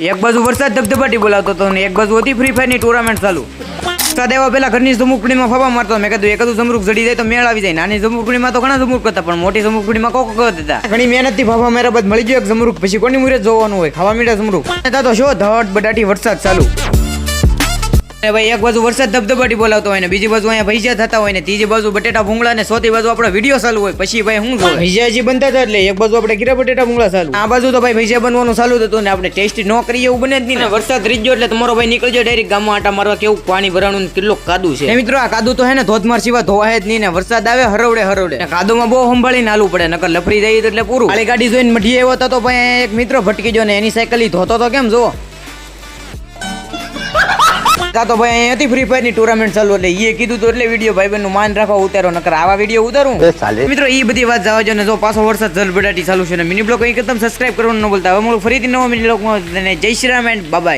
એક બાજુ વરસાદ ધબધબાટી બોલાવતો હતો અને એક બાજુ હતી ફ્રી ફાયર ની ટુર્નામેન્ટ ચાલુ. વરસાદ એવા પેલા ઘરની જમરૂખડીમાં ફવા મારતો. મેં કીધું એકાદું જમરૂખ જડી જાય તો મેળ આવી જાય. નાની જમરૂખડીમાં તો ઘણા જમરૂખ હતા, પણ મોટી જમરૂખડીમાં કોક હતા. ઘણી મહેનત થી ફાફા માર્યા બાદ મળી ગયો એક જમરૂખ. પછી કોની મુરે જોવાનું હોય, ખાવા મીઠા જમરૂખ. તો શો ધડ બડાટી વરસાદ ચાલુ. ભાઈ એક બાજુ વરસાદ ધબધબાટી બોલાવતો હોય ને બીજી બાજુ અહીંયા ભજીયા થતા હોય ને ત્રીજી બાજુ બટેટા ભૂંગળા ને ચોથી બાજુ આપણે વિડીયો ચાલુ હોય. પછી ભાઈ શું જોવે, ભજીયાજી બનતા હતા એટલે એક બાજુ આપણે કીરા બટેટા ભૂંગળા ચાલુ, આ બાજુ તો ભાઈ ભજીયા બનવાનું ચાલુ હતું ને આપણે ટેસ્ટ ન કરીએ એવું બને જ નહીં ને. વરસાદ રીત ગયો એટલે તમારો ભાઈ નીકળજો ડાયરેક્ટ ગામમાં આટા મારવા. કેવું પાણી ભરાણું કેટલો કાદુ છે મિત્રો. આ કાદુ તો હે ને ધોધમાર સિવાય ધોવાય જ નહીં ને. વરસાદ આવે હરવડે હરવડે કાદુમાં બહુ સંભાળીને હાલવું પડે, નકર લફરી જાય એટલે પૂરું. ખાલી ગાડી જોઈને મઢીએ એવો હતો તો ભાઈ એક મિત્ર ભટકી ગયો ને એની સાયકલ ધોતો તો કેમ જો. તો ભાઈ અહીં હતી ફ્રી ફાયર ની ટુર્નામેન્ટ ચાલુ એટલે એ કીધું તો એટલે વિડીયો ભાઈ નું માન રાખવા ઉતારો, નકર આવા વિડીયો ઉતારું મિત્રો. એ બધી વાત જવા જો ને જો પાછો વરસાદ જલબડાટી ચાલુ છે ને મિની બ્લોગ અહીં એકદમ સબસ્ક્રાઇબ કરવાનું ન બોલતા. હવે મળું ફરીથી નવો મિની બ્લોગમાં. જય શ્રી રામ એન્ડ બાય.